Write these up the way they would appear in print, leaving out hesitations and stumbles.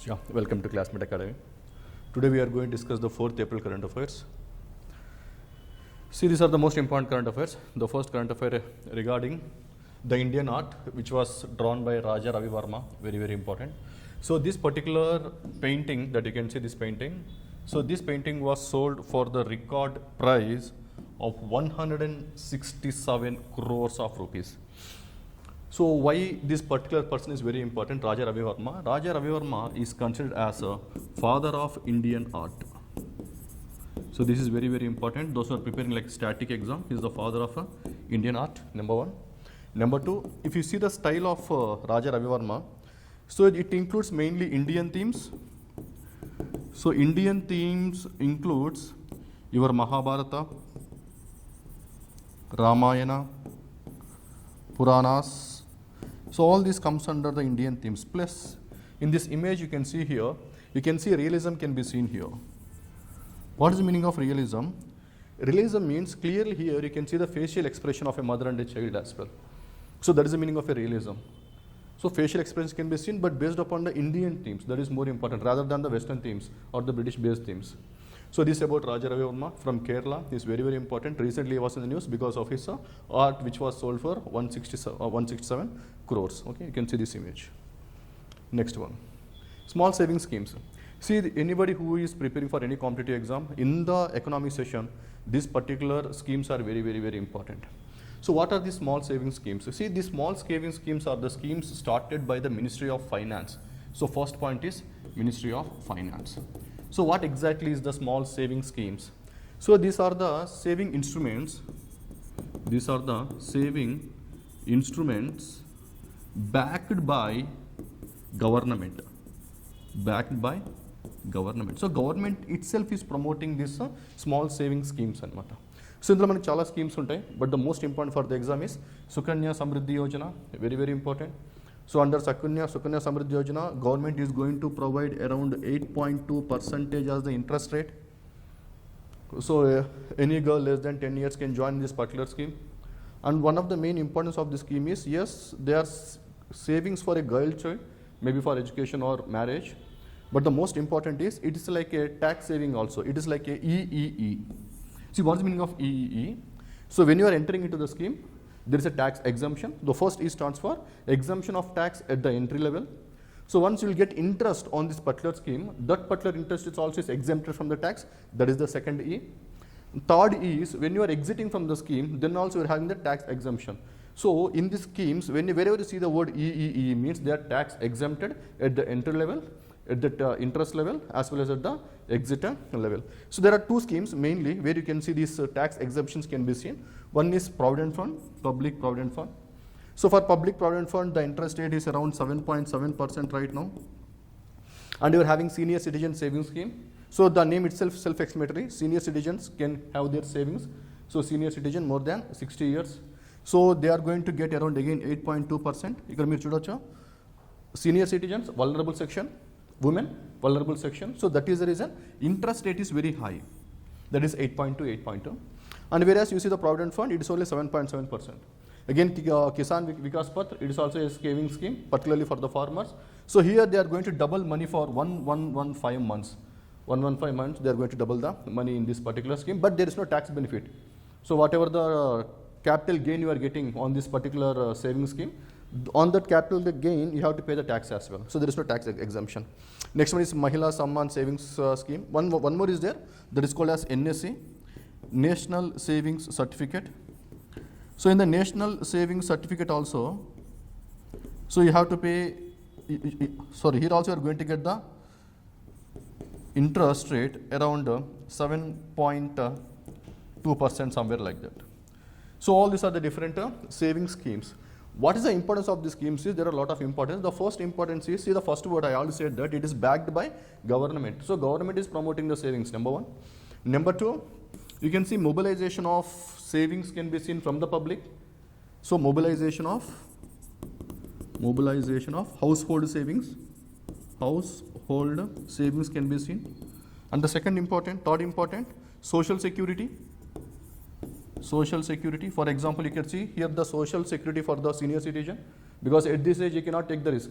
Yeah, welcome to Classmate Academy. Today we are going to discuss the 4th April current affairs. See, these are the most important current affairs. The first current affair regarding the Indian art, which was drawn by Raja Ravi Varma, very, very important. So this particular painting that you can see, this painting, so this painting was sold for the record price of 167 crores of rupees. So why this particular person is very important, Raja Ravi Varma? Raja Ravi Varma is considered as a father of Indian art. So this is very, very important. Those who are preparing like static exam, he is the father of Indian art, number one. Number two, if you see the style of Raja Ravi Varma, so it includes mainly Indian themes. So Indian themes includes your Mahabharata, Ramayana, Puranas. So all this comes under the Indian themes. Plus, in this image you can see here, you can see realism can be seen here. What is the meaning of realism? Realism means clearly here you can see the facial expression of a mother and a child as well. So that is the meaning of a realism. So facial expression can be seen, but based upon the Indian themes, that is more important rather than the Western themes or the British based themes. So this is about Raja Ravi Varma from Kerala. He is very, very important. Recently he was in the news because of his art which was sold for 167 crores. Okay, you can see this image. Next one, small saving schemes. See, anybody who is preparing for any competitive exam, in the economy session, these particular schemes are very, very, very important. So what are these small saving schemes? See, these small saving schemes are the schemes started by the Ministry of Finance. So first point is Ministry of Finance. So what exactly is the small saving schemes? So these are the saving instruments. These are the saving instruments backed by government. Backed by government. So government itself is promoting this small saving schemes anamata. So indlo manaki chala schemes untayi, but the most important for the exam is Sukanya Samriddhi Yojana, very, very important. So under Sukanya Samriddhi Yojana, government is going to provide around 8.2% as the interest rate. So any girl less than 10 years can join this particular scheme. And one of the main importance of this scheme is, yes, there are savings for a girl child, maybe for education or marriage. But the most important is, it is like a tax saving also. It is like a EEE. See, what is the meaning of EEE? So when you are entering into the scheme, there is a tax exemption. The first E stands for exemption of tax at the entry level. So once you will get interest on this particular scheme, that particular interest is also exempted from the tax. That is the second E. Third E is when you are exiting from the scheme, then also you are having the tax exemption. So in these schemes, wherever you see the word EEE, means they are tax exempted at the entry level, at the interest level, as well as at the exit level. So there are two schemes mainly where you can see these tax exemptions can be seen. One is Provident Fund, Public Provident Fund. So for Public Provident Fund, the interest rate is around 7.7% right now. And you are having Senior Citizen Savings Scheme. So the name itself self-explanatory. Senior citizens can have their savings. So senior citizen more than 60 years. So they are going to get around again 8.2%. Ikkada meer chudochu. Senior citizens, vulnerable section. Women, vulnerable section. So that is the reason interest rate is very high. That is 8.2, 8.2. And whereas you see the Provident Fund, it is only 7.7%. Again, Kisan Vikas Patra, it is also a saving scheme, particularly for the farmers. So here they are going to double money for 115 months. 115 months, they are going to double the money in this particular scheme, but there is no tax benefit. So whatever the capital gain you are getting on this particular saving scheme, on that capital gain, you have to pay the tax as well. So there is no tax exemption. Next one is Mahila Samman Savings Scheme. One more is there, that is called as NSC, National Savings Certificate. So in the National Savings Certificate also, so you have to pay, sorry, here also you are going to get the interest rate around 7.2%, somewhere like that. So all these are the different saving schemes. What is the importance of these schemes is, there are a lot of importance. The first importance is, see the first word I already said that it is backed by government. So government is promoting the savings, number one. Number two, you can see mobilization of savings can be seen from the public. So mobilization of household savings. Household savings can be seen. And the third important, social security. Social security, for example, you can see here the social security for the senior citizen, because at this age you cannot take the risk.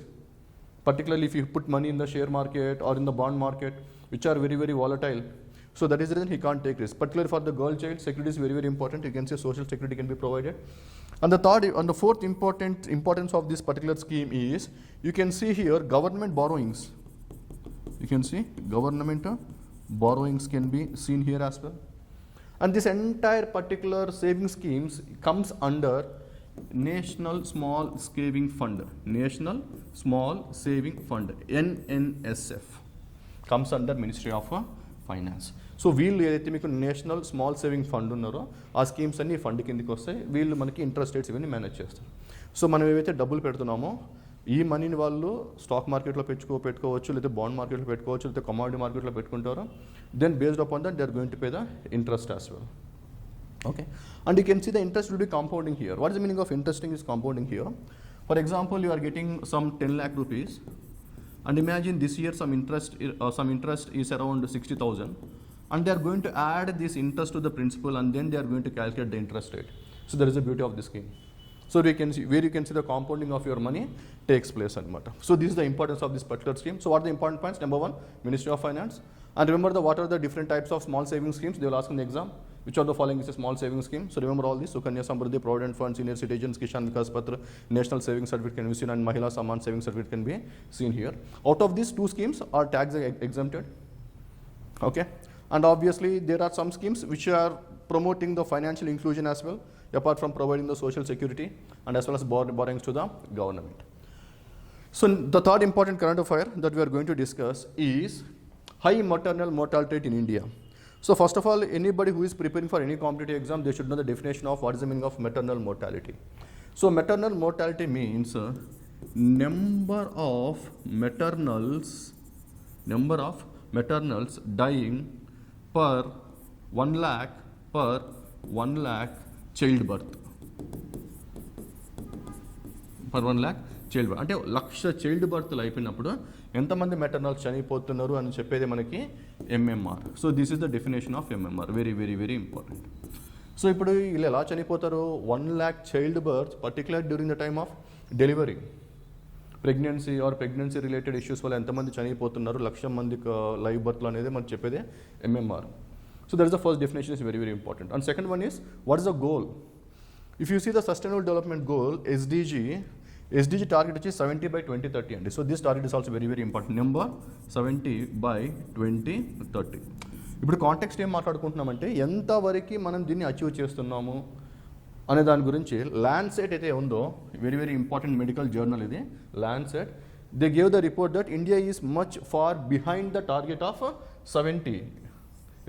particularly if you put money in the share market or in the bond market, which are very, very volatile. So that is the reason he can't take risk. Particularly for the girl child, security is very, very important. You can say social security can be provided. And the fourth importance of this particular scheme is, you can see here government borrowings. You can see government borrowings can be seen here as well. And this entire particular saving schemes comes under National Small Saving Fund. National Small Saving Fund, NNSF, comes under Ministry of Finance. So వీళ్ళు ఏదైతే మీకు national small saving fund ఉన్నారో ఆ schemes అన్ని fund కిందకి వస్తాయి. వీళ్ళు మనకి ఇంట్రెస్ట్ రేట్స్ ఇవన్నీ మేనేజ్ చేస్తారు. సో మనం ఏవైతే డబ్బులు పెడుతున్నామో ఈ మనీని వాళ్ళు స్టాక్ మార్కెట్లో పెట్టుకోవచ్చు, లేదా బాండ్ మార్కెట్లో పెట్టుకోవచ్చు, లేదా కమాడిటీ మార్కెట్లో పెట్టుకుంటారు. Then based upon that they are going to pay the interest as well. Okay, and you can see the interest will be compounding here. What is the meaning of interesting is compounding here? For example, you are getting some 10 lakh rupees, and imagine this year some interest is around 60,000, and they are going to add this interest to the principal, and then they are going to calculate the interest rate. So there is the beauty of this scheme. So we can see where you can see the compounding of your money takes place anamata. So this is the importance of this particular scheme. So what are the important points? Number one, Ministry of Finance. And remember what are the different types of small savings schemes? They will ask in the exam. Which of the following is a small savings scheme? So remember all these: Sukanya Samruddhi, Provident Fund, Senior Citizens, Kishan Vikas Patra, National Savings Certificate can be seen, and Mahila Samman Savings Certificate can be seen here. Out of these two schemes are tax exempted. Okay, and obviously there are some schemes which are promoting the financial inclusion as well, apart from providing the social security and as well as borrowings to the government. So the third important current affair that we are going to discuss is high maternal mortality rate in India. So first of all, anybody who is preparing for any competitive exam, they should know the definition of what is the meaning of maternal mortality. So maternal mortality means number of maternals dying per 1 lakh childbirth. Per 1 lakh childbirth. అంటే 1,00,000 child బర్త్లు అయిపోయినప్పుడు ఎంతమంది మెటర్నల్స్ చనిపోతున్నారు అని చెప్పేది మనకి MMR. So this is the definition of MMR. Very very very important. So ఇప్పుడు వీళ్ళు ఎలా చనిపోతారు? 1 lakh child birth particular during the time of delivery, pregnancy related issues వల్ల ఎంతమంది చనిపోతున్నారు, 1,00,000 మందికి లైవ్ బర్త్లు అనేది మనం చెప్పేదే MMR. So that is the first definition, is very very important. And second one is what is the goal? If you see the sustainable development goal SDG target వచ్చి 70 by 2030 అండి. So this target is also very very important. Number 70 by 2030. ఇప్పుడు context ఏం మాట్లాడుకుంటున్నామంటే ఎంతవరకు మనం దీన్ని achieve చేస్తున్నాము అనే దాని గురించి. ల్యాన్సెట్ అయితే ఉందో, very very important medical journal ఇది, Lancet. They gave the report that India is much far behind the target of 70,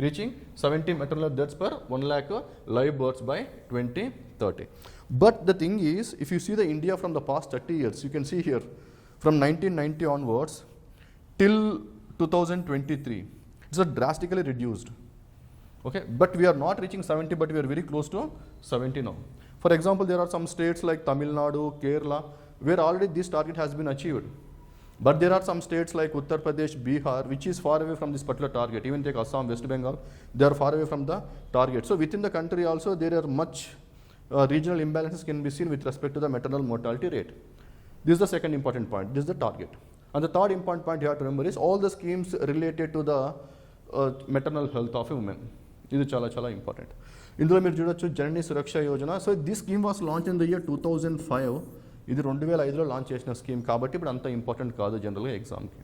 reaching 70 maternal deaths per 1 lakh live births by 2030. But the thing is, if you see the India from the past 30 years, you can see here from 1990 onwards till 2023, it's drastically reduced. Okay, but we are not reaching 70, but we are very close to 70 now. For example, there are some states like Tamil Nadu, Kerala, where already this target has been achieved. But there are some states like Uttar Pradesh, Bihar, which is far away from this particular target. Even take Assam, West Bengal, they are far away from the target. So within the country also, there are much regional imbalances can be seen with respect to the maternal mortality rate. This is the second important point. This is the target. And the third important point you have to remember is all the schemes related to the maternal health of a woman. This is chala important. ఇందులో మీరు చూడొచ్చు Janani Suraksha Yojana. So this scheme was launch in the year 2005. ఇది 2005లో launch చేసిన scheme కాబట్టి ఇప్పుడు అంత important కాదు జనరల్గా ఎగ్జామ్కి.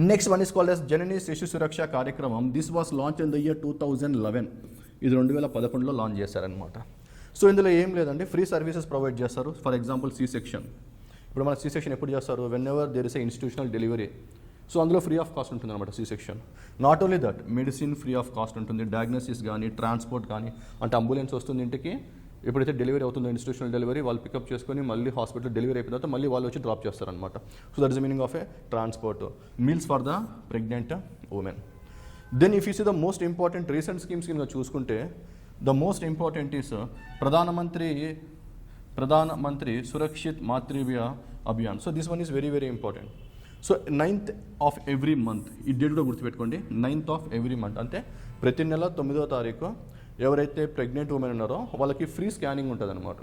Next one is called as Janani Shishu Suraksha Karyakram. This was launch in the year 2011. ఇది 2011లో లాంచ్ చేశారనమాట. సో ఇందులో ఏం లేదండి, ఫ్రీ సర్వీసెస్ ప్రొవైడ్ చేస్తారు. For example C section. ఇప్పుడు మన సి సెక్షన్ ఎప్పుడు చేస్తారు? Whenever there is a institutional delivery. So అందులో ఫ్రీ ఆఫ్ కాస్ట్ ఉంటుంది అనమాట C section. Not only that, medicine free of cost ఉంటుంది, డయాగ్నోసిస్ కానీ, ట్రాన్స్పోర్ట్ కానీ, అంటే అంబులెన్స్ వస్తుంది ఇంటికి. ఎప్పుడైతే డెలివరీ అవుతుందో ఇన్స్టిట్యూషనల్ డెలివరీ, వాళ్ళు పికప్ చేసుకొని మళ్ళీ హాస్పిటల్ డెలివరీ అయిపోయిన తర్వాత మళ్ళీ వాళ్ళు వచ్చి డ్రాప్ చేస్తారనమాట. So that is the meaning of a transport. Meals for the pregnant women. Then if you see the most important recent schemes కింద చూసుకుంటే the most important is Pradhan Mantri Surakshit Matritva Abhiyan. So this one is very very important. So 9th of every month, ఈ date కూడా గుర్తుపెట్టుకోండి, 9th of every month అంటే ప్రతి నెల 9వ తారీఖు ఎవరైతే ప్రెగ్నెంట్ ఉమెన్ ఉన్నారో వాళ్ళకి ఫ్రీ స్కానింగ్ ఉంటుంది అనమాట.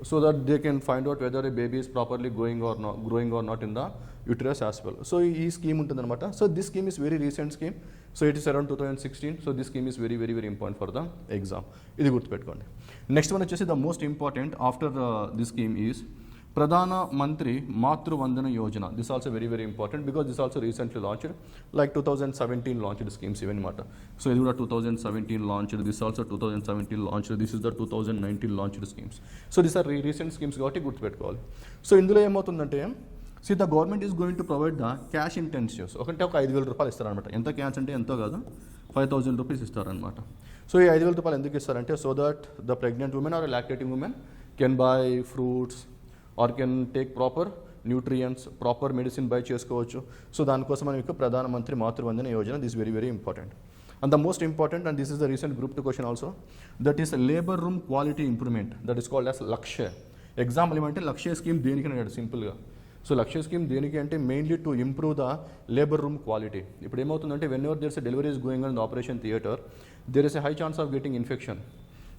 so that they can find out whether a baby is properly growing or not in the uterus as well. So ఈ scheme ఉంటుందన్నమాట. So this scheme is very recent scheme. So it is around 2016. So this scheme is very important for the exam. ఇది గుర్తుపెట్టుకోండి. Next one వచ్చేసి the most important after this scheme is Pradhan Mantri మాతృ Vandana Yojana. This also very important because this also recently launched, like 2017 launched schemes even మాట. So ఇది కూడా 2017 launched, this also 2017 launched, this is the 2019 launched schemes. So these are recent schemes కాబట్టి గుర్తుపెట్టుకోవాలి. So ఇందులో ఏమవుతుందంటే the government is going to provide the cash intensives. ఒకటే ఒక 5,000 రూపాయలు ఇస్తారనమాట. ఎంత క్యాష్ అంటే ఎంతో కాదు, 5,000 రూపీస్ ఇస్తారనమాట. సో ఈ 5,000 రూపాయలు ఎందుకు ఇస్తారంటే so that the pregnant women or lactating women can buy fruits or can take proper nutrients, proper medicine buy చేసుకోవచ్చు. సో దానికోసం మనం ఇక్కడ Pradhanmantri Matru Vandana Yojana, this very important. And the most important, and this is the recent group 2 question also, that is labour room quality improvement, that is called as Lakshya. Example ఏమంటే Lakshya scheme దేనికి అన్నాడు సింపుల్గా. So లక్ష్య scheme దేనికి అంటే mainly to improve the labour room quality. ఇప్పుడు ఏమవుతుందంటే whenever there is delivery is going on the operation theatre, there is a high chance of getting infection,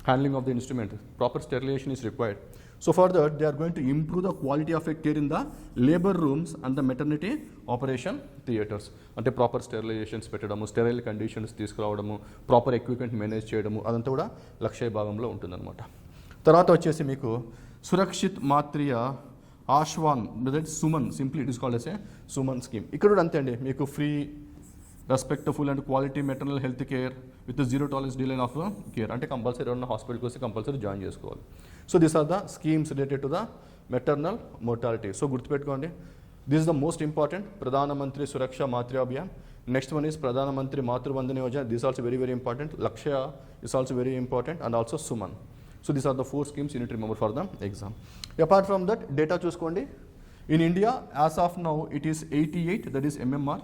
handling of the instrument, proper sterilization is required. So for that they are going to improve the quality of care in the labor rooms and the maternity operation theatres. అంటే proper sterilizations పెట్టడము, sterile conditions తీసుకురావడము, proper equipment manage చేయడము, అదంతా కూడా లక్ష్య భాగంలో ఉంటుందన్నమాట. తర్వాత వచ్చేసి మీకు Surakshit Matritva Aashwasan, that Suman, simply it is called as a Suman scheme. ఇక్కడ కూడా అంతే అండి, మీకు free respectful and quality maternal health care with 0 tolerance delay of care. అంటే కంపల్సరీ ఉన్న హాస్పిటల్కి వస్తే కంపల్సరీ జాయిన్ చేసుకోవాలి. So these are the schemes related to the maternal mortality. So గుర్తుపెట్టుకోండి, this is the most important, Pradhan Mantri Suraksha Matri Abhiyan. Next one is Pradhan Mantri Matru Vandana Yojana, this also very important. Lakshya is also very important, and also Suman. So these are the 4 schemes you need to remember for the exam. Apart from that data చూసుకోండి. In India as of now it is 88, that is MMR,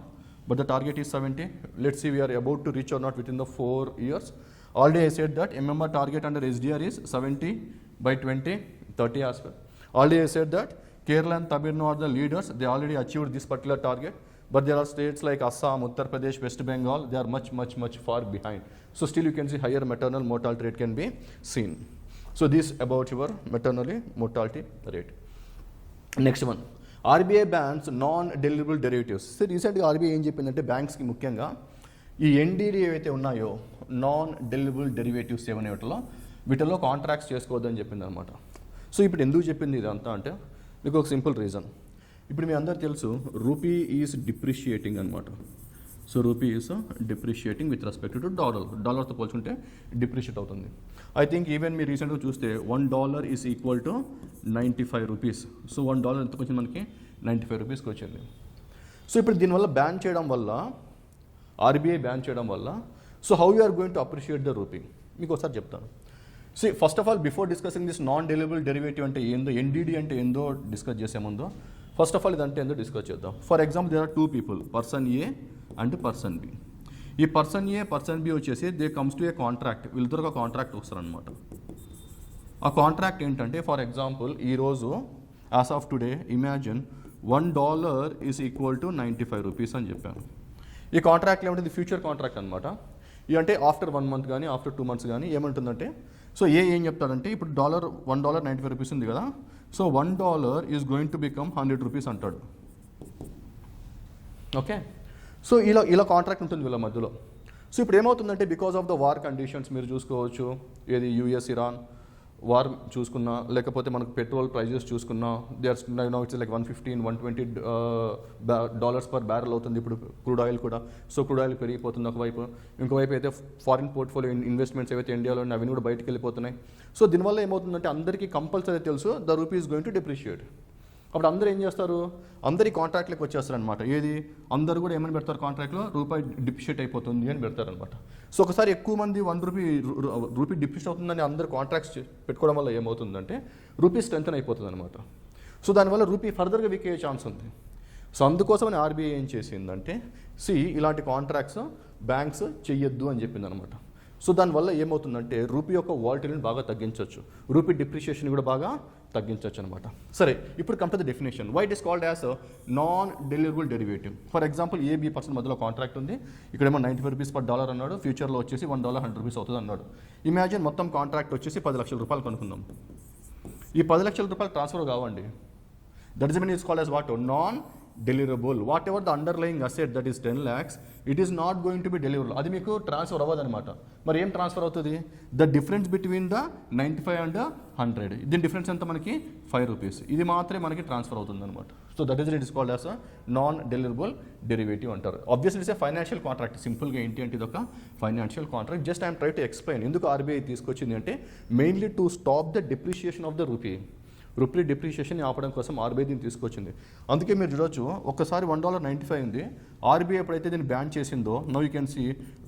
but the target is 70. Let's see we are about to reach or not within the 4 years. Already I said that MMR target under SDR is 70 by 2030 as well. Already I said that Kerala and Tamil Nadu are the leaders, they already achieved this particular target, but there are states like Assam, Uttar Pradesh, West Bengal, they are much far behind. So still you can see higher maternal mortality rate can be seen. So this about your maternal mortality rate. Next one, RBI bans non deliverable derivatives. So రీసెంట్గా RBI ఏం చెప్పిందంటే బ్యాంక్స్కి ముఖ్యంగా ఈ NDD ఏవైతే ఉన్నాయో non deliverable derivatives ఏమనే వీటిలో contracts చేసుకోవద్దని చెప్పింది అనమాట. సో ఇప్పుడు ఎందుకు చెప్పింది ఇదంతా అంటే మీకు ఒక సింపుల్ రీజన్. ఇప్పుడు మీ అందరు తెలుసు రూపీ ఈజ్ డిప్రిషియేటింగ్ అనమాట. So rupee is depreciating with respect to డాలర్తో పోల్చుకుంటే డిప్రిషియేట్ అవుతుంది. ఐ థింక్ ఈవెన్ మీరు రీసెంట్గా చూస్తే $1 is equal to 95 rupees. So $1 ఎంతకు వచ్చింది మనకి 95 రూపీస్కి వచ్చింది. సో ఇప్పుడు దీనివల్ల బ్యాన్ చేయడం వల్ల, ఆర్బీఐ బ్యాన్ చేయడం వల్ల, so how you are going to appreciate the rupee మీకు ఒకసారి చెప్తాను. So first of all before discussing this non deliverable derivative అంటే ఏందో, ఎన్డీడీ అంటే ఏందో డిస్కస్ చేసే ముందు ఫస్ట్ ఆఫ్ ఆల్ ఇదంటే ఏందో డిస్కస్ చేద్దాం. For example there are 2 people, person A and person B. ఈ పర్సన్ ఏ పర్సన్ బి వచ్చేసి they comes to a contract, వీళ్ళిద్దరు ఒక కాంట్రాక్ట్ వస్తారనమాట. ఆ కాంట్రాక్ట్ ఏంటంటే ఫర్ ఎగ్జాంపుల్ ఈరోజు as of today imagine $1 is equal to 95 rupees అని చెప్పాను. ఈ కాంట్రాక్ట్లో ఏమంటుంది ఫ్యూచర్ కాంట్రాక్ట్ అనమాట. ఇది అంటే ఆఫ్టర్ 1 month కానీ ఆఫ్టర్ 2 months కానీ ఏమంటుందంటే సో ఏం చెప్తాడంటే ఇప్పుడు $1 95 రూపీస్ ఉంది కదా, so $1 is going to become 100 rupees అంటాడు. ఓకే, సో ఇలా కాంట్రాక్ట్ ఉంటుంది వీళ్ళ మధ్యలో. సో ఇప్పుడు ఏమవుతుందంటే because of the war conditions మీరు చూసుకోవచ్చు, ఏది యుఎస్ ఇరాన్ వార్ చూసుకున్నా, లేకపోతే మనకు పెట్రోల్ ప్రైజెస్ చూసుకున్నా, ఇట్స్ లైక్ $115-120 per barrel అవుతుంది ఇప్పుడు క్రూడ్ ఆయిల్ కూడా. సో క్రూడ్ ఆయిల్ పెరిగిపోతుంది ఒకవైపు, ఇంకోవైపు అయితే ఫారిన్ పోర్ట్ఫోలియో ఇన్వెస్ట్మెంట్స్ ఏవైతే ఇండియాలో ఉన్నాయి అవన్నీ కూడా బయటకు వెళ్ళిపోతున్నాయి. సో దీనివల్ల ఏమవుతుందంటే అందరికీ కంపల్సరీ తెలుసు the rupee is going to depreciate. అప్పుడు అందరూ ఏం చేస్తారు, అందరి కాంట్రాక్ట్లకు వచ్చేస్తారు అనమాట. ఏది అందరూ కూడా ఏమని పెడతారు కాంట్రాక్ట్లో, రూపాయి డిప్రిషియేట్ అయిపోతుంది అని పెడతారనమాట. సో ఒకసారి ఎక్కువ మంది రూపీ డిప్రిషియేట్ అవుతుందని అందరు కాంట్రాక్ట్స్ పెట్టుకోవడం వల్ల ఏమవుతుందంటే రూపీ స్ట్రెంథన్ అయిపోతుంది అనమాట. సో దానివల్ల రూపీ ఫర్దర్గా వీక్ అయ్యే ఛాన్స్ ఉంది. సో అందుకోసమని ఆర్బీఐ ఏం చేసిందంటే ఇలాంటి కాంట్రాక్ట్స్ బ్యాంక్స్ చెయ్యొద్దు అని చెప్పింది అనమాట. సో దానివల్ల ఏమవుతుందంటే రూపీ యొక్క వాలటిలిటీని బాగా తగ్గించవచ్చు, రూపీ డిప్రిషియేషన్ కూడా బాగా తగ్గించవచ్చు అనమాట. సరే, ఇప్పుడు come to the definition. Why it is called as non deliverable derivative. For example AB person మధ్యలో కాంట్రాక్ట్ ఉంది, ఇక్కడేమో 95 రూపీస్ per dollar అన్నాడు, ఫ్యూచర్లో వచ్చేసి $1 100 రూపీస్ అవుతుంది అన్నాడు. ఇమాజిన్ మొత్తం కాంట్రాక్ట్ వచ్చేసి 10 లక్షల రూపాయలు కనుక్కుందాం. ఈ 10 లక్షల రూపాయలు ట్రాన్స్ఫర్ కావండి. That is mean is called as what? Non-deliverable. Whatever the underlying asset that is 10 lakhs, it is not going to be deliverable. అది మీకు ట్రాన్స్ఫర్ అవ్వదు అనమాట. మరి ఏం ట్రాన్స్ఫర్ అవుతుంది? The difference between the 95 and 100. దీని డిఫరెన్స్ ఎంత మనకి 5 రూపీస్. ఇది మాత్రమే మనకి ట్రాన్స్ఫర్ అవుతుంది అనమాట. So that is it is called as a non deliverable derivative అంటారు. Obviously it's a financial contract. సింపుల్గా ఏంటి అంటే ఇది ఒక financial contract. Just I'm try to explain ఎందుకు ఆర్బీఐ తీసుకొచ్చింది అంటే mainly to stop the depreciation of the rupee depreciation ఆపడం కోసం ఆర్బీఐ దీన్ని తీసుకొచ్చింది. అందుకే మీరు చూడొచ్చు ఒక్కసారి $1.95 ఉంది. ఆర్బీఐ ఎప్పుడైతే దీన్ని బ్యాన్ చేసిందో now you can see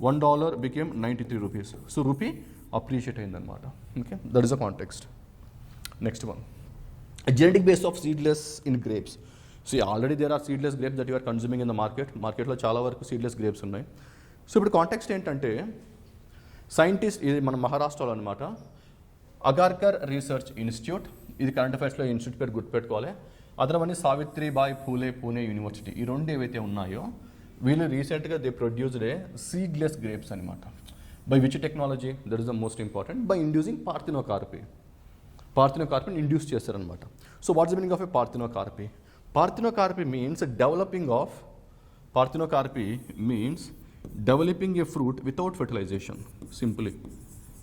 $1 became 93 rupees. So rupee appreciate అయిందనమాట. Okay, that is a context. Next one, genetic base of seedless in grapes. So already there are seedless grapes that you are consuming in the మార్కెట్లో చాలా వరకు seedless grapes ఉన్నాయి. సో ఇప్పుడు context ఏంటంటే scientist, ఇది మన మహారాష్ట్రలో అనమాట, అగార్కర్ రీసెర్చ్ ఇన్స్టిట్యూట్, ఇది కరెంట్ అఫైర్స్లో ఇన్స్టిట్యూట్ పేరు గుర్తుపెట్టుకోవాలి. అదర్వన్నీ సావిత్రిబాయి పూలే పూణే యూనివర్సిటీ. ఈ రెండు ఏవైతే ఉన్నాయో వీళ్ళు రీసెంట్గా they produced a seedless grapes అనమాట. By which technology? That is the most important. By inducing పార్థినోకార్పీని ఇండ్యూస్ చేస్తారనమాట. So what's the meaning of a parthenocarpy? Parthenocarpy means developing a fruit without fertilization. Simply,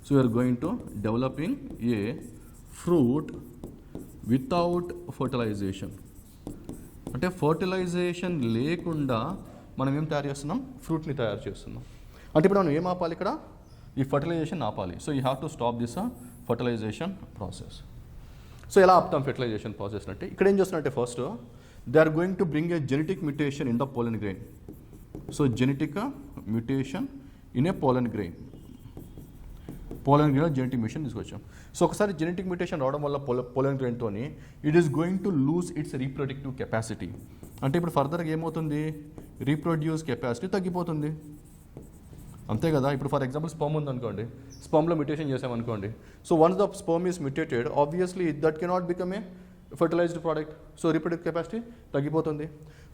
so you are going to developing a fruit without fertilization. అంటే fertilization లేకుండా మనం ఏం తయారు చేస్తున్నాం? ఫ్రూట్ని తయారు చేస్తున్నాం. అంటే ఇప్పుడు మనం ఏం ఆపాలి ఇక్కడ? ఈ ఫర్టిలైజేషన్ ఆపాలి. So you have to stop this fertilization process. So ఎలా ఆపుతాం ఫెర్టిలైజేషన్ ప్రాసెస్ అంటే ఇక్కడ ఏం చేస్తున్నట్టే first they are going to bring a genetic mutation in the pollen grain. So genetic mutation in a pollen grain genetic mutation తీసుకొచ్చాం. So ఒకసారి genetic mutation రావడం వల్ల పోలెన్ గ్రెయిన్తోని it is going to lose its reproductive capacity. అంటే ఇప్పుడు ఫర్దర్గా ఏమవుతుంది? Reproduce capacity తగ్గిపోతుంది. అంతే కదా. ఇప్పుడు ఫర్ ఎగ్జాంపుల్ స్పర్మ్ ఉందనుకోండి, స్పర్మ్లో మ్యూటేషన్ చేసామనుకోండి. So once the sperm is mutated obviously that cannot become a fertilised product. So reproductive capacity తగ్గిపోతుంది.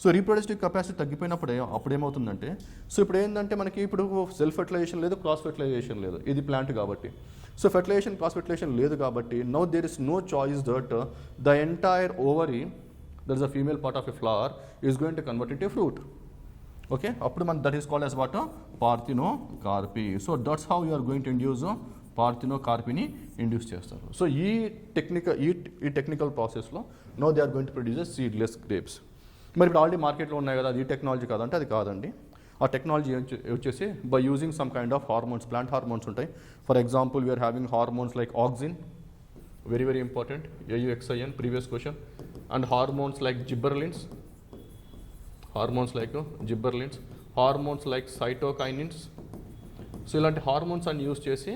సో రీప్రొడక్టివ్ కెపాసిటీ తగ్గిపోయినప్పుడు అప్పుడు ఏమవుతుందంటే, సో ఇప్పుడు ఏంటంటే మనకి ఇప్పుడు సెల్ఫ్ ఫెర్టిలైజేషన్ లేదు, క్రాస్ ఫెర్టిలైజేషన్ లేదు, ఇది ప్లాంట్ కాబట్టి. సో ఫెర్టిలైజేషన్ క్రాస్ ఫెర్టిలైజేషన్ లేదు కాబట్టి now there is no choice that the entire ovary that is the female part of a flower is going to convert it a fruit. Okay, అప్పుడు మన that is called as what? Parthenocarpy. So that's how you are going to induce పార్థినోకార్పీని induce చేస్తారు. So ఈ technical ప్రాసెస్లో now they are going to produce seedless grapes. మరి ఇప్పుడు already మార్కెట్లో ఉన్నాయి కదా, అది ఈ టెక్నాలజీ కాదంటే అది కాదండి. ఆ టెక్నాలజీ వచ్చేసి by using some kind of hormones, plant hormones ఉంటాయి. For example we are having hormones like auxin, very very important, AUXIN previous question, and hormones like gibberellins, hormones like cytokinins. So ఇలాంటి hormones అన్ని use చేసి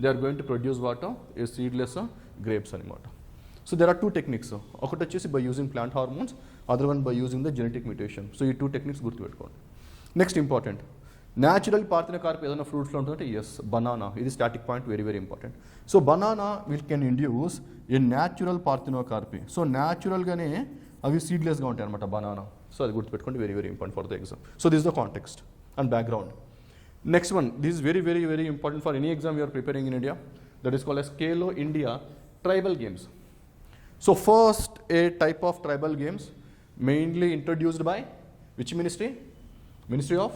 they are going to produce what? A seedless grapes అనమాట. So there are two techniques. ఒకటి వచ్చేసి by using plant hormones, other one by using the genetic mutation. So ఈ two techniques గుర్తుపెట్టుకోండి. Next important, natural parthenocarpy ఏదైనా ఫ్రూట్స్లో ఉంటుందంటే yes, banana. ఇది static point, very very important. So banana will can induce a natural parthenocarpy. So న్యాచురల్గానే అవి సీడ్లెస్గా ఉంటాయి అనమాట బనానా. సో అది గుర్తుపెట్టుకోండి, very very important for the exam. So this the context and background. Next one, this is very very very important for any exam you are preparing in India. That is called as Khelo India tribal games. So first a type of tribal games mainly introduced by which ministry? Ministry of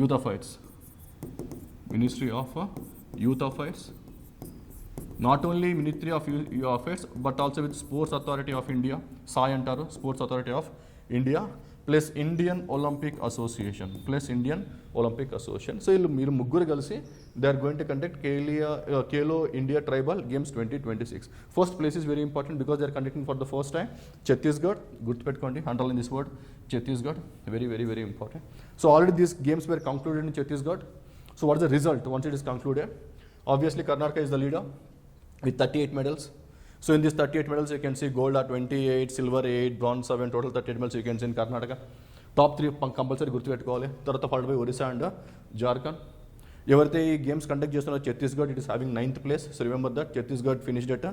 Youth Affairs. Not only Ministry of Youth Affairs but also with Sports Authority of India, SAI antaru, Sports Authority of India, plus Indian Olympic Association. So మీరు ముగ్గురు కలిసి they are going to conduct Khelo India tribal games 2026. First place is very important because they are conducting for the first time. Chhattisgarh, గుర్తుపెట్టుకోండి, underline this word, Chhattisgarh, very very very important. So already these games were concluded in Chhattisgarh. So what is the result once it is concluded? Obviously Karnataka is the leader with 38 medals. So in these 38 medals you can see gold are 28, silver 8, bronze 7, total 38 medals you can see in Karnataka. Top 3 compulsory గుర్తుపెట్టుకోవాలి. తర్వాత followed by Orissa and Jharkhand. ఎవరైతే ఈ games conduct చేస్తున్నారో Chhattisgarh, it is having 9th place. So remember that Chhattisgarh finished at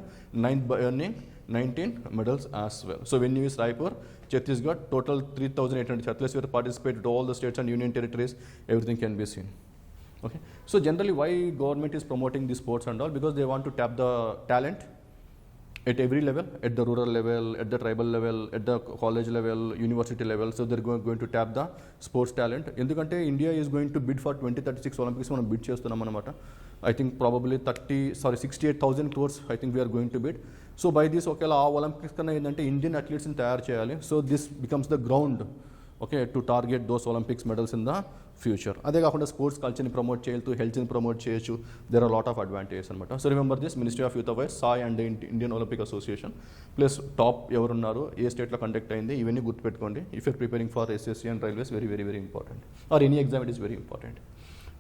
9th by earning 19 medals as well. So venue is Raipur, Chhattisgarh. Total 3,800 athletes were participated, all the states and union territories, everything can be seen. Okay, so generally why government is promoting these sports and all? Because they want to tap the talent at every level, at the rural level, at the tribal level, at the college level, university level. So they're going to tap the sports talent. ఎందుకంటే India is going to bid for 2036 Olympics మనం bid చేస్తున్నాం అనమాట. I think probably 68,000 crores I think we are going to bid. So by this ఒకవేళ ఆ Olympics కన్నా ఏంటంటే Indian అథ్లీట్స్ని తయారు చేయాలి. So this becomes the ground okay to target those Olympics medals in the future. అదే కాకుండా స్పోర్ట్స్ కల్చర్ని ప్రమోట్ చేయొచ్చు, హెల్త్ని ప్రమోట్ చేయొచ్చు. There are lot of advantages అనమాట. So remember this, ministry of youth affairs, Sai and Indian Olympic association plus top ఎవరున్నారు, ఏ స్టేట్లో conduct అయింది, ఇవన్నీ గుర్తుపెట్టుకోండి. If you're preparing for SSC and railways, very very very important, or any exam it is very important.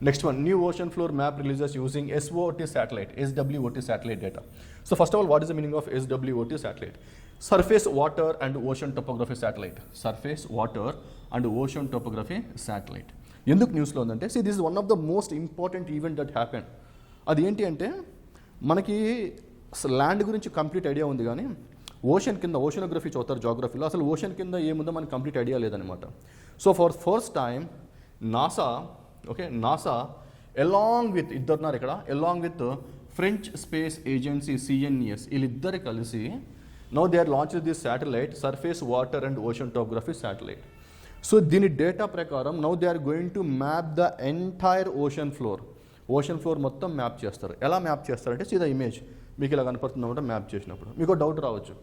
Next one, new ocean floor map releases using SWOT satellite, SWOT satellite data. So first of all, what is the meaning of SWOT satellite? Surface water and ocean topography satellite. Surface water and ocean topography satellite. ఎందుకు న్యూస్లో ఉందంటే, see this is one of the most important event that happened. అది ఏంటి అంటే, మనకి land గురించి complete idea ఉంది కానీ ఓషన్ కింద, ఓషనోగ్రఫీ చదువుతారు జాగ్రఫీలో, అసలు ఓషన్ కింద ఏముందో మనకి కంప్లీట్ ఐడియా లేదనమాట. So for first time NASA along with ఇద్దరున్నారు ఇక్కడ, along with French space agency CNES, వీళ్ళిద్దరు కలిసి now they are launch this satellite, surface water and ocean topography satellite. So దీని డేటా ప్రకారం now they are going to map the entire ocean floor మొత్తం map చేస్తారు. ఎలా map చేస్తారంటే, సీదా image మీకు ఇలా కనపడుతుందన్నమాట. మ్యాప్ చేసినప్పుడు మీకు డౌట్ రావచ్చు,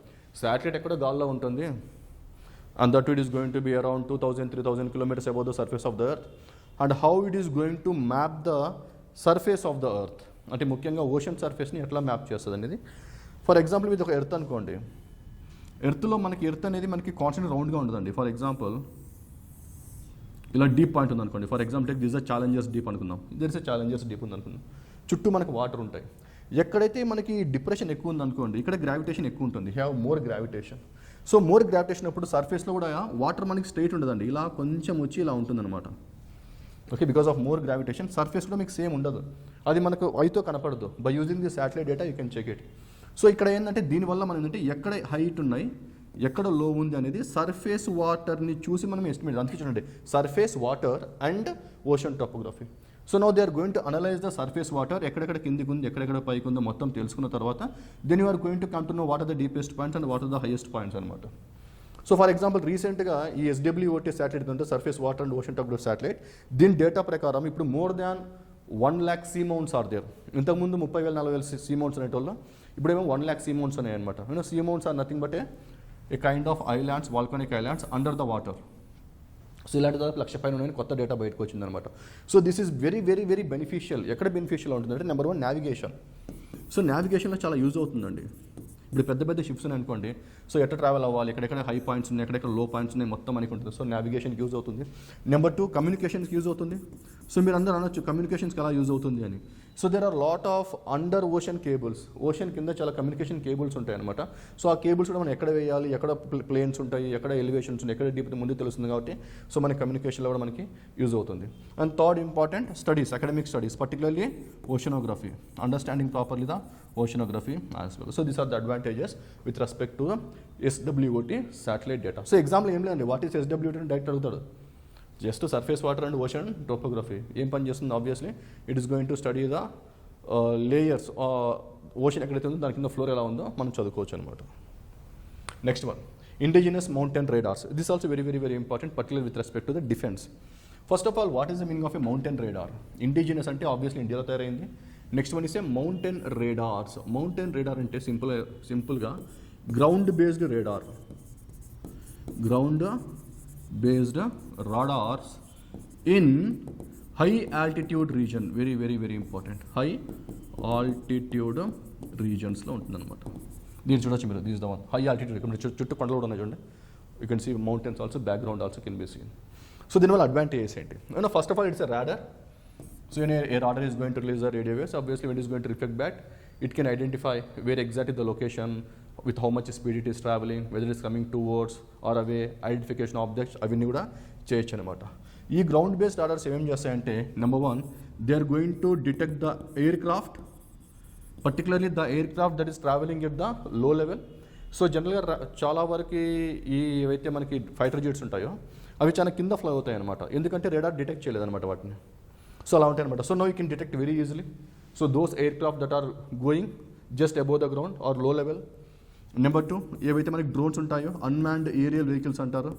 శాటిలైట్ ఎక్కడ గాల్లో ఉంటుంది, and that it is going to be around 2,000-3,000 kilometers above the surface of the earth, and how it is going to map the surface of the earth. అంటే ముఖ్యంగా ఓషన్ సర్ఫేస్ని ఎట్లా map చేస్తుంది అనేది. For example ఇది ఒక earth అనుకోండి, ఎర్త్లో మనకి earth అనేది మనకి కాన్స్టెంట్ రౌండ్గా ఉంటుందండి. ఫర్ ఎగ్జాంపుల్ ఇలా డీప్ పాయింట్ ఉంది అనుకోండి, for example this a Challengers deep అనుకుందాం, దిస్ అ ఛాలెంజర్స్ డీప్ ఉంది అనుకుందాం, చుట్టూ మనకు వాటర్ ఉంటాయి. ఎక్కడైతే మనకి డిప్రెషన్ ఎక్కువ ఉంది అనుకోండి, ఇక్కడ గ్రావిటేషన్ ఎక్కువ ఉంటుంది, have more gravitation. So more gravitation అప్పుడు సర్ఫేస్లో కూడా వాటర్ మనకి స్ట్రైట్ ఉండదండి, ఇలా కొంచెం వచ్చి ఇలా ఉంటుందన్నమాట. Okay, because of more gravitation surface కూడా మీకు సేమ్ ఉండదు, అది మనకు ఐతో కనపడదు. By using the satellite data you can check it. So ఇక్కడ ఏంటంటే దీనివల్ల మనం ఏంటంటే ఎక్కడ హైట్ ఉన్నాయి, ఎక్కడ లో ఉంది అనేది సర్ఫేస్ వాటర్ని చూసి మనం ఎస్టిమేట్, అందుకే చూడండి surface water and ocean topography. So now they are going to analyse the surface water, ఎక్కడెక్కడ కిందికి ఉంది, ఎక్కడెక్కడ పైకి ఉందో మొత్తం తెలుసుకున్న తర్వాత then you are going to come to know what are the deepest points and what are the highest points అనమాట. సో ఫర్ ఎగ్జాంపుల్ రీసెంట్గా ఈ SWOT శాటిలైట్ ఉంటే, surface water and ocean topography satellite, దీని డేటా ప్రకారం ఇప్పుడు more than 1 lakh see mounts are there. ఇంతకుముందు 30,000-40,000 see mounts అనేటోళ్ళు, ఇప్పుడేమో 1 lakh సీ మౌంట్స్ ఉన్నాయి అనమాట. Seamounts are nothing but a kind of islands, volcanic islands under the water. So ఇలాంటి దాదాపు 1,00,000 పైన ఉన్నాయని కొత్త డేటా బయటకు వచ్చిందనమాట. So this is very very very beneficial. ఎక్కడ బెనిఫిషియల్ ఉంటుందంటే, నెంబర్ 1 నావిగేషన్. సో నావిగేషన్లో చాలా యూజ్ అవుతుందండి. ఇప్పుడు పెద్ద పెద్ద షిప్స్ ఉన్నాయి అనుకోండి, సో ఎట్లా ట్రావెల్ అవ్వాలి, ఎక్కడెక్కడ హై పాయింట్స్ ఉన్నాయి, ఎక్కడెక్కడ లో పాయింట్స్ ఉన్నాయి మొత్తం మనకి ఉంటుంది. సో నావిగేషన్కి యూజ్ అవుతుంది. నెంబర్ 2 కమ్యూనికేషన్స్కి యూజ్ అవుతుంది. సో మీరు అందరూ అనొచ్చు కమ్యూనికేషన్స్కి ఎలా యూజ్ అవుతుంది అని. So there are lot of under ocean cables, ocean కింద చాలా కమ్యూనికేషన్ కేబుల్స్ ఉంటాయి అనమాట. సో ఆ కేబుల్స్ కూడా మనం ఎక్కడ వేయాలి, ఎక్కడ ప్లేన్స్ ఉంటాయి, ఎక్కడ ఎలివేషన్స్ ఉన్నాయి, ఎక్కడ డీప్ ముందు తెలుస్తుంది కాబట్టి సో మన కమ్యూనికేషన్లో కూడా మనకి యూజ్ అవుతుంది. And third important studies, academic studies, particularly oceanography, understanding properly the oceanography as well. So these are the advantages with respect to SWOT satellite data. So example ఏం లేదండి, వాట్ ఈస్ SWOT అని direct అడుగుతాడు. Just surface water and ocean topography ఏం పని చేస్తుంది, obviously it is going to study the layers, ocean ఎక్కడైతే ఉందో దాని కింద ఫ్లోర్ ఎలా ఉందో మనం చదువుకోవచ్చు అనమాట. Next one, indigenous mountain radars. This also very very very important, particular with respect to the defence. First of all, what is the meaning of a mountain radar? Indigenous అంటే ఆబ్వియస్లీ ఇండియాలో తయారైంది. Next one is a mountain radars. Mountain radar అంటే సింపుల్గా ground based radar, ground based radars in high altitude region, very very very important, high altitude regions లో ఉంటుందన్నమాట. దీన్ని చూడొచ్చు మీరు, this the one high altitude, ఇక్కడ చుట్టూ కొండలు కూడా ఉన్నాయి చూడండి, you can see mountains also, background also can be seen. So దీనివల్ల అడ్వాంటేజెస్ ఏంటి? First of all it's a radar. So a radar is going to release the radio waves. Obviously when it is going to reflect back, it can identify where exactly the location, with how much speed it is traveling, whether it is coming towards or away, identification objects అవన్నీ కూడా చేయొచ్చు అనమాట. ఈ ground based radars ఏమేం చేస్తాయంటే, number 1 they are going to detect the aircraft, particularly the aircraft that is travelling at the low level. So జనరల్గా చాలా వరకు ఈ ఏవైతే మనకి ఫైటర్ జెట్స్ ఉంటాయో అవి చాలా కింద ఫ్లై అవుతాయి అనమాట, ఎందుకంటే రేడార్ డిటెక్ట్ చేయలేదన్నమాట వాటిని. సో అలా ఉంటాయి అనమాట. So no you can detect very easily. So those aircraft that are going just above the ground or low level, number 2 ఏవైతే మనకి డ్రోన్స్ ఉంటాయో అన్మాన్డ్ ఏరియల్ వెహికల్స్ అంటారు,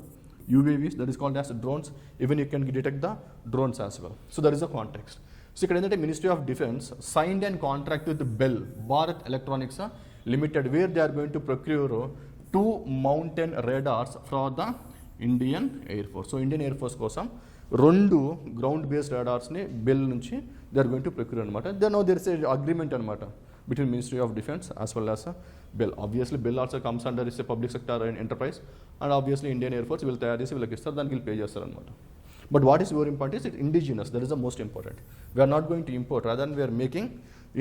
UAVs, that is called as drones. Even you can detect the drones as well. So that is the context. So ఇక్కడ ఏంటంటే Ministry of Defence signed and contract with BEL Bharat Electronics Limited where they are going to procure 2 mountain radars for the Indian Air Force. So Indian Air Force కోసం 2 ground based రాడార్స్ని BEL నుంచి they are going to procure అనమాట. Then now there is a agreement అనమాట between Ministry of Defence as well as Bell. Obviously, Bell also comes under is a public sector enterprise, and obviously Indian Air Force will తయారు చేసి వీళ్ళకి ఇస్తారు, దానికి వీళ్ళు pay చేస్తారు అనమాట. But what is very important is it indigenous. That is the most important. We are not going to import, rather than we are making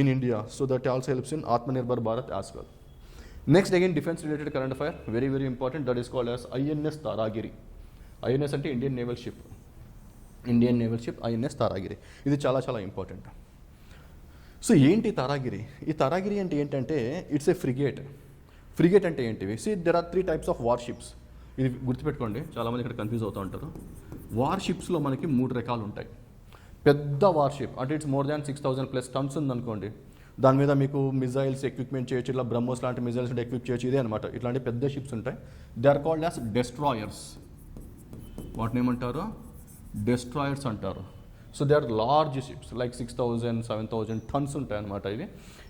in India. So that also helps in Atmanirbhar Bharat as well. Next again, defense related current affair, very very important. That is called as INS Taragiri. INS అంటే Indian Naval Ship. Indian Naval Ship INS Taragiri. ఇది చాలా చాలా important. So ఏంటి తారాగిరి? ఈ తారాగిరి అంటే ఏంటంటే it's a frigate. Frigate అంటే ఏంటివి? See there are 3 types of warships. ఇది గుర్తుపెట్టుకోండి, చాలామంది ఇక్కడ కన్ఫ్యూజ్ అవుతూ ఉంటారు. వార్షిప్స్లో మనకి 3 రకాలు ఉంటాయి. పెద్ద వార్షిప్ అంటే ఇట్స్ మోర్ దాన్ 6000+ టన్స్ ఉందనుకోండి, దాని మీద మీకు మిజైల్స్ ఎక్విప్మెంట్ చేయొచ్చు, ఇలా బ్రహ్మోస్ లాంటి మిజైల్స్ ఎక్విప్ చేయొచ్చు, ఇదే అనమాట. ఇట్లాంటి పెద్ద షిప్స్ ఉంటాయి. They are called as destroyers. వాటిని ఏమంటారు? డెస్ట్రాయర్స్ అంటారు. So they are large ships like 6000, 7000 tons ఉంటాయి అనమాట.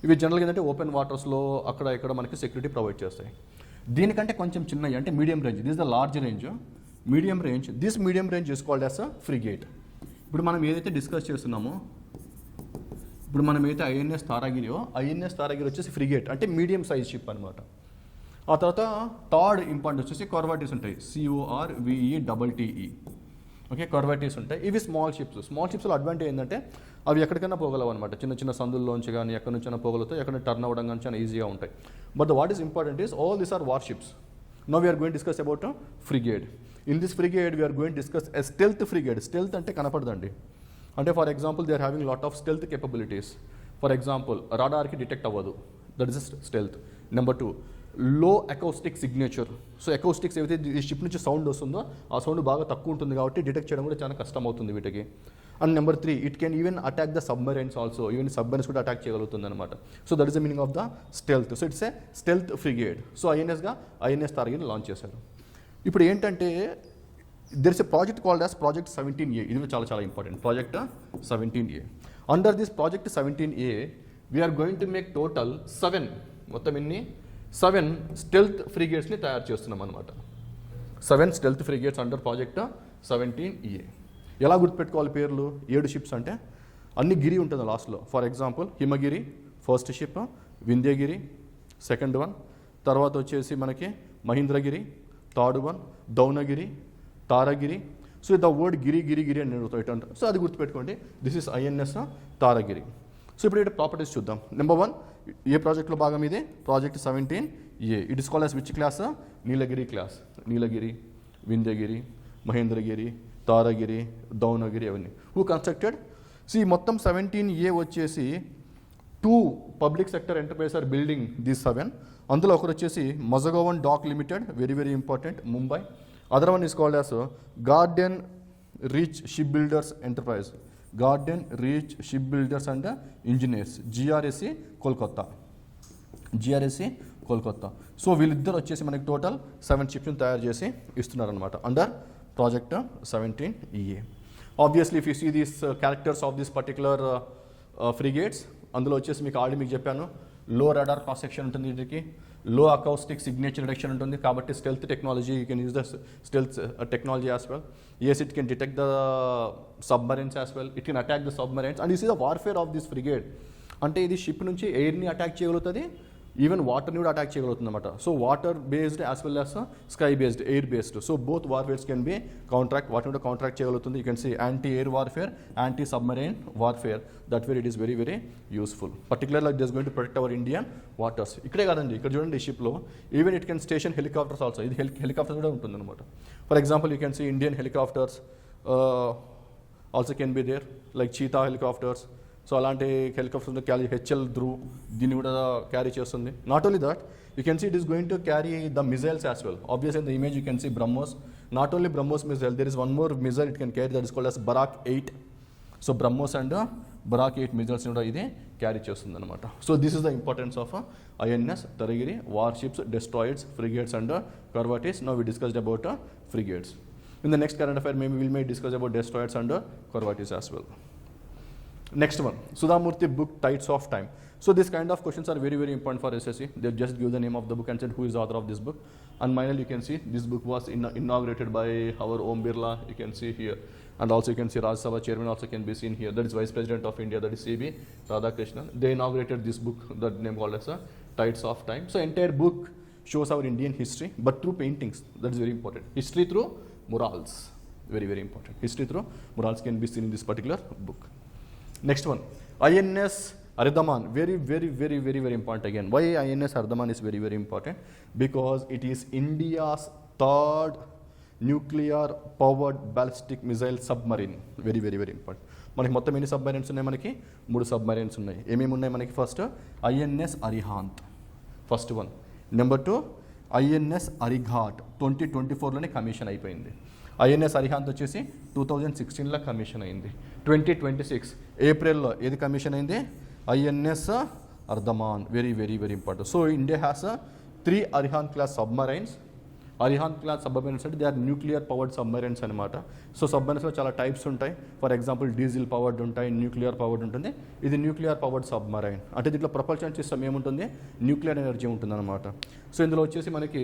ఇవి జనరల్గా ఏంటంటే ఓపెన్ వాటర్స్లో అక్కడ ఇక్కడ మనకి సెక్యూరిటీ ప్రొవైడ్ చేస్తాయి. దీనికంటే కొంచెం చిన్నవి అంటే medium range, this the large range. Medium range, this medium range is called as a frigate. ఇప్పుడు మనం ఏదైతే డిస్కస్ చేస్తున్నామో, ఇప్పుడు మనం ఏదైతే INS తారాగిరియో, INS తారాగిరి వచ్చేసి ఫ్రిగేట్ అంటే మీడియం సైజ్ షిప్ అనమాట. ఆ తర్వాత థర్డ్ ఇంపార్టెంట్ వచ్చేసి కార్వెటీస్ ఉంటాయి, CORVETTE. ఓకే, కార్వెటీస్ ఉంటాయి. ఇవి స్మాల్ షిప్స్. స్మాల్ షిప్స్లో అడ్వాంటేజ్ ఏంటంటే అవి ఎక్కడికైనా పోగలవు అనమాట. చిన్న చిన్న సందుల్లోంచి కానీ ఎక్కడి నుంచైనా పోగలుగుతాయి, ఎక్కడ టర్న్ అవ్వడం కానీ చాలా ఈజీగా ఉంటాయి. But what is important is all these are warships. Now we are going discuss about frigate. In this frigate we are going discuss a stealth frigate. Stealth అంటే కనపడదండి. అంటే for example they are having lot of stealth capabilities. For example రాడార్కి detect అవ్వదు, that is stealth. Number 2 లో acoustic signature. So acoustics ఏవైతే ఈ ship నుంచి sound వస్తుందో ఆ సౌండ్ బాగా తక్కువ ఉంటుంది కాబట్టి డిటెక్ట్ చేయడం కూడా చాలా కష్టం అవుతుంది వీటికి. And number 3 it can even attack the submarines also. Even submarines కూడా అటాక్ చేయగలుగుతుంది అనమాట. So that is the meaning of the stealth. So it's a stealth frigate. So INS తారాగిరిని లాంచ్ చేశారు. ఇప్పుడు ఏంటంటే there is a project called as project 17A. ఇది చాలా చాలా important, project 17A. Under this project 17A we are going to make total 7, మొత్తం ఎన్ని 7 stealth ఫ్రిగేట్స్ని తయారు చేస్తున్నాం అనమాట. 7 stealth frigates under project 17A. ఎలా గుర్తుపెట్టుకోవాలి పేర్లు? 7 షిప్స్ అంటే అన్ని గిరి ఉంటుంది లాస్ట్లో. For example Himagiri first ship, Vindhyagiri second one, తర్వాత వచ్చేసి మనకి Mahendragiri third one, Dunagiri, Taragiri. So the word గిరి గిరి గిరి అని అడుగుతాయి. సో అది గుర్తుపెట్టుకోండి, దిస్ ఇస్ INS తారగిరి. సో ఇప్పుడు ఇక్కడ ప్రాపర్టీస్ చూద్దాం. నెంబర్ 1 ఏ ప్రాజెక్ట్లో భాగం ఇది? Project 17A. It is called as which class? Nilgiri class. Nilgiri, Vindhyagiri, Mahendragiri, Taragiri, Dunagiri అవన్నీ. Who constructed? సి మొత్తం 17A వచ్చేసి 2 public sector enterprise are building these 7. అందులో ఒకరు వచ్చేసి Mazagon Dock Limited, very very important, Mumbai. Other one is called as Garden Reach Shipbuilders enterprise, Garden Reach Shipbuilders and Engineers, GRSE Kolkata. GRSE Kolkata. So వీళ్ళిద్దరు వచ్చేసి మనకి total 7 షిప్స్ని తయారు చేసి ఇస్తున్నారనమాట under project 17A. Obviously if you see these characters of this particular frigates, అందులో వచ్చేసి మీకు already మీకు చెప్పాను, లో రాడార్ క్రాస్ సెక్షన్ ఉంటుంది, వీటికి లో అకౌస్టిక్ సిగ్నేచర్ డిటెక్షన్ ఉంటుంది. కాబట్టి stealth technology, you can use the stealth technology as well. Yes, it can detect the submarines as well. It can attack the submarines. And you see the warfare of this frigate. అంటే ఇది ship నుంచి ఎయిర్ని attack చేయగలుగుతుంది, even వాటర్ని కూడా attack చేయగలుగుతుంది అనమాట. So water based as well as sky based, air based. So both warfares can be వాటిని కూడా కాంట్రాక్ట్ చేయగలుగుతుంది. You can see anti air warfare, anti submarine warfare. That where it is very very useful. Particularly it is going to protect our Indian waters. ఇక్కడే కాదండి, ఇక్కడ చూడండి ఈ షిప్లో even it can station helicopters also. ఇది helicopters కూడా ఉంటుంది అనమాట. For example you can see Indian helicopters also can be there, like Cheetah helicopters. So అలాంటి హెలికాప్టర్స్ క్యారీ HL ధ్రువ్, దీన్ని కూడా క్యారీ చేస్తుంది. Not only that, you can see it is going to carry the missiles as well. Obviously in the image you can see BrahMos. Not only BrahMos missile, there is one more missile it can carry, that is called as Barak 8. So BrahMos and Barak 8 missiles కూడా ఇది carry చేస్తుంది అనమాట. So this is the importance of INS Taragiri, warships, destroyers, frigates and corvettes. Now we discussed about frigates. In the next current affair, maybe we may discuss about destroyers and corvettes as well. Next one, Sudhamurthy book Tides of Time. So this kind of questions are very, very important for SSC. They just give the name of the book and said who is the author of this book. And finally, you can see this book was inaugurated by our Om Birla. You can see here. And also you can see Rajya Sabha chairman also can be seen here. That is Vice President of India, that is C.V. Radhakrishnan. They inaugurated this book, that name called as Tides of Time. So entire book shows our Indian history, but through paintings. That is very important. History through murals. Very, very important. History through murals can be seen in this particular book. Next one, INS Ardaman. Very, very, very, very, very important again. Why INS Ardaman is very, very important? Because it is India's third nuclear powered ballistic missile submarine. Very, very, very important. మనకి మొత్తం ఎన్ని submarines ఉన్నాయి? మనకి 3 submarines ఉన్నాయి. ఏమేమి ఉన్నాయి మనకి? First INS Arihant, first one. Number 2 INS Arighat 2024లోనే కమిషన్ అయిపోయింది. INS Arihant వచ్చేసి 2016లో కమిషన్ అయింది. 2026 ఏప్రిల్లో ఏది కమిషన్ అయింది? INS Ardaman. Very, very, very important. So India has 3 Arihant class submarines. Arihant class submarines అంటే they are nuclear powered submarines అనమాట. So సబ్మరైన్స్లో చాలా టైప్స్ ఉంటాయి. ఫర్ ఎగ్జాంపుల్ డీజిల్ పవర్డ్ ఉంటాయి, న్యూక్లియర్ పవర్డ్ ఉంటుంది. ఇది న్యూక్లియర్ పవర్డ్ సబ్మరైన్ అంటే దీంట్లో propulsion system ఏముంటుంది? న్యూక్లియర్ ఎనర్జీ ఉంటుంది అనమాట. సో ఇందులో వచ్చేసి మనకి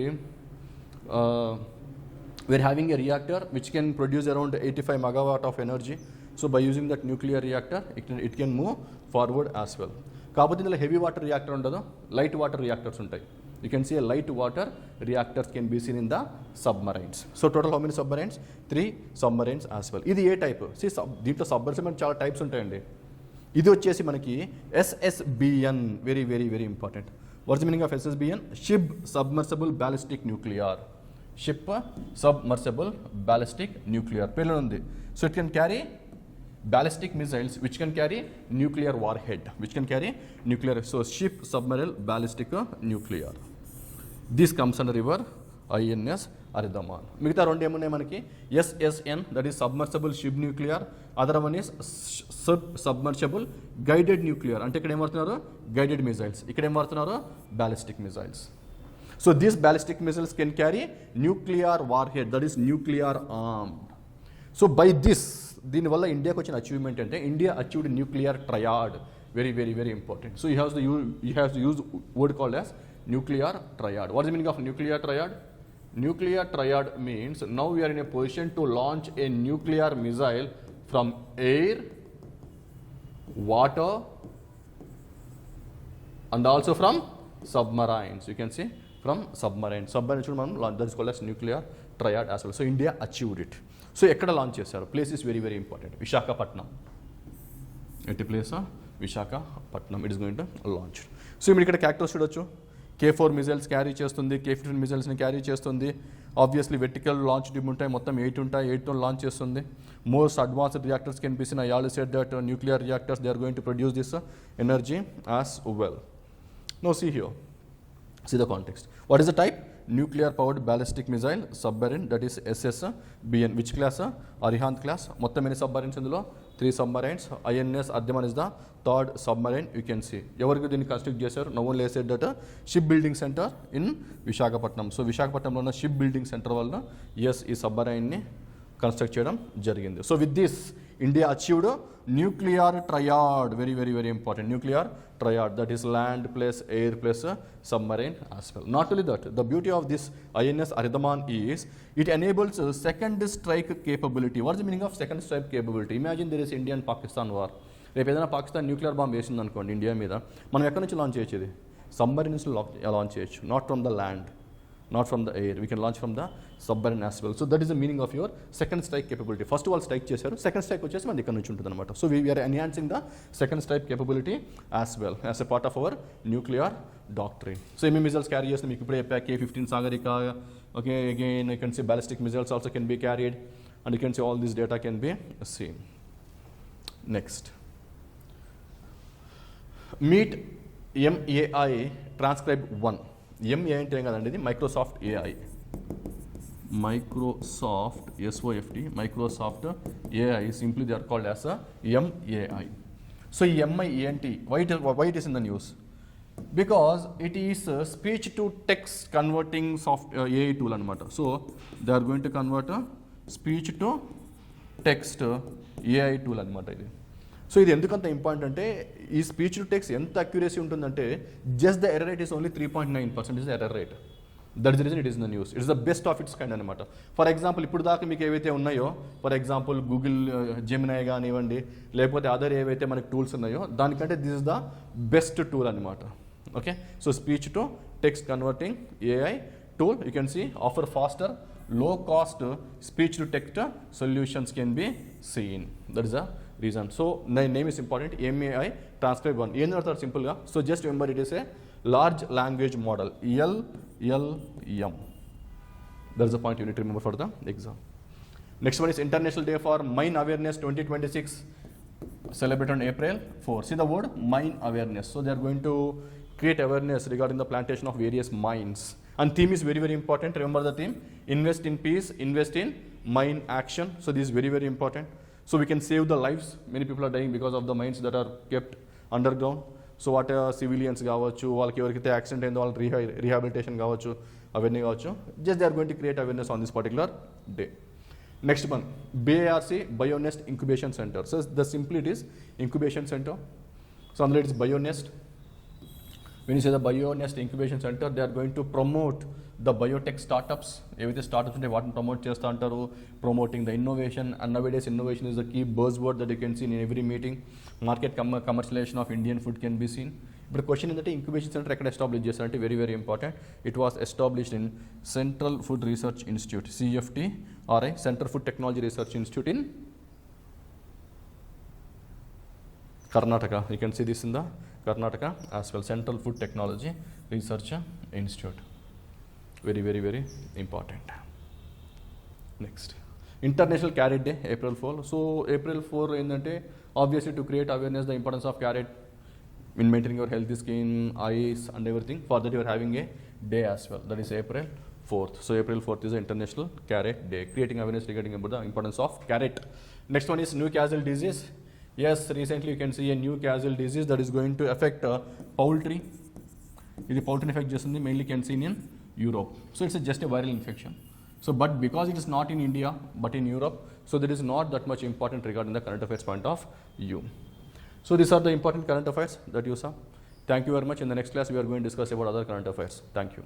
we are having a reactor which can produce around 85 megawatt of energy. So by using that nuclear reactor it can move forward as well. కాకపోతే ఇందులో హెవీ వాటర్ రియాక్టర్ ఉండదు, light water reactors ఉంటాయి. You can see a light water reactors can be seen in the submarines. So total how many submarines? 3 submarines as well. ఇది ఏ type? దీంట్లో submarines మనకి చాలా types ఉంటాయండి. ఇది వచ్చేసి మనకి SSBN. Very, very, very important. What's the meaning of SSBN? Ship submersible ballistic nuclear. Ship submersible ballistic nuclear పేర్లో ఉంది. So it can carry ballistic missiles which can carry nuclear warhead, which can carry nuclear. So ship submarine ballistic nuclear. This comes under river INS Ardaman. మిగతా రెండు ఏమున్నాయి మనకి? SSN, that is submersible ship nuclear. Other one is submersible guided nuclear. అంటే ఇక్కడ ఏం వాడుతున్నారు? Guided missiles. ఇక్కడ ఏం వాడుతున్నారు? Ballistic missiles. So these ballistic missiles can carry nuclear warhead, that is nuclear armed. So by this, దీనివల్ల ఇండియాకి వచ్చిన అచీవ్మెంట్ అంటే India achieved nuclear triad. Very, very, very important. So you have to use word called as nuclear triad. What is the meaning of nuclear triad? Nuclear triad means now we are in a position to launch a nuclear missile from air, water and also from submarines. You can see from submarines. Submarines should launch. That is called as nuclear triad as well. So India achieved it. So ఎక్కడ launch చేశారు? Place is very, very important. Visakhapatnam. ఎట్టి place? Visakhapatnam. It is going to launch. So మీరు ఇక్కడ characters చూడొచ్చు. K4 missiles carry చేస్తుంది, K15 మిజైల్స్ని carry చేస్తుంది. Obviously vertical launch tube ఉంటాయి, మొత్తం 8 ఉంటాయి. 8తో లాంచ్ చేస్తుంది. Most advanced reactors can be seen. I already said that nuclear reactors they are going to produce this energy as well. No see here. See the context. What is the type? Nuclear powered ballistic missile submarine, that is SSBN. Which class? Arihant class. మొత్తం ఎన్ని submarines ఇందులో? 3 submarines. INS Ardaman is the third submarine. You can see. ఎవరికి దీన్ని construct చేశారు? No one said that ship building centre in Visakhapatnam. So విశాఖపట్నంలో ఉన్న ship building centre వల్ల ఈ సబ్మరైన్ని కన్స్ట్రక్ట్ చేయడం జరిగింది. So with this India achieved nuclear triad. Very, very, very important. Nuclear triad, that is land plus air plus submarine as well. Not only that, the beauty of this INS Ardaman is it enables second strike capability. What is the meaning of second strike capability? Imagine there is India and Pakistan war. రేపు ఏదైనా Pakistan nuclear bomb వేసింది అనుకోండి India మీద, మనం ఎక్కడి నుంచి launch చేయొచ్చు? ఇది సబ్మరీన్స్ లాంచ్ చేయొచ్చు. Not from the land, not from the air. We can launch from the submarine as well. So that is the meaning of your second strike capability. First of all strike చేశారు, second strike వచ్చేసి మన దగ్గర నుంచి ఉంటుంది అనమాట. So we are enhancing the second strike capability as well as a part of our nuclear doctrine. So ఏమేమి missiles carry చేస్తుంది మీకు ఇప్పుడే చెప్పా. K15 Sagarika. Okay, again you can see ballistic missiles also can be carried and you can see all this data can be seen. Next, meet MAI transcribe 1. MA అంటే ఏం కదండి, ఇది Microsoft AI. Microsoft, SOFT, Microsoft AI, simply they are called as a MAI. So MI, why it is in the news? Because it is a speech to text converting AI tool anamata. So they are going to convert a speech to text AI tool anamata ఇది. So ఇది ఎందుకంత important అంటే ఈ speech to text ఎంత accuracy ఉంటుందంటే just the error rate is only 3.9% is error rate. That is the reason it is in the news. It's the best of it's kind అనమాట. For example ఇప్పుడు దాకా మీకు ఏవైతే ఉన్నాయో, ఫర్ ఎగ్జాంపుల్ గూగుల్ జెమినై కానివ్వండి, లేకపోతే other ఏవైతే మనకి టూల్స్ ఉన్నాయో దానికంటే this is the best tool అనమాట. Okay, so speech to text converting AI tool, you can see offer faster, low cost speech to text solutions can be seen. That is the reason. So the name is important, MAI transcribe one. ಏನು ಅರ್ಥ simple గా, so just remember it is a large language model, LLM. That is the point you need to remember for the exam. Next one is International Day for Mine Awareness 2026, celebrated on April 4. See the word mine awareness. So they are going to create awareness regarding the plantation of various mines. And theme is very, very important. Remember the theme, invest in peace, invest in mine action. So this is very, very important. So we can save the lives. Many people are dying because of the mines that are kept underground. So what civilians కావచ్చు, వాళ్ళకి ఎవరికైతే accident అయిందో వాళ్ళ rehabilitation కావచ్చు, అవన్నీ కావచ్చు. Just they are going to create awareness on this particular day. Next one, BARC, BioNest Incubation Center. So the simply it is incubation center. So under it is BioNest. When you say the BioNest Incubation Center, they are going to promote the biotech startups. ఏవైతే startups ఉంటే వాటిని promote చేస్తూ అంటారు, promoting the innovation. And nowadays innovation is the key buzz word that you can seen in every meeting. Market commercialization of Indian food can be seen. ఇప్పుడు question ఏంటంటే incubation centre ఎక్కడ establish చేస్తారంటే very, very important. It was established in Central Food Research Institute, CFTRI, Centre Food Technology Research Institute in Karnataka. You can see this in the Karnataka as well, Central Food Technology Research Institute. Very, very, very important. Next, International Carrot Day, April 4. So April 4 ఏంటంటే obviously to create awareness the importance of carrot in maintaining your healthy skin, eyes and everything. For that you are having a day as well, that is April 4th. So April 4th is the International Carrot Day, creating awareness regarding about the importance of carrot. Next one is Newcastle disease. Yes, recently you can see a Newcastle disease that is going to affect poultry. This poultry effect just mainly can see in Europe. So it's just a viral infection. So but because it is not in India but in Europe, so there is not that much important regarding the current affairs point of view. So these are the important current affairs that you saw. Thank you very much. In the next class we are going to discuss about other current affairs. Thank you.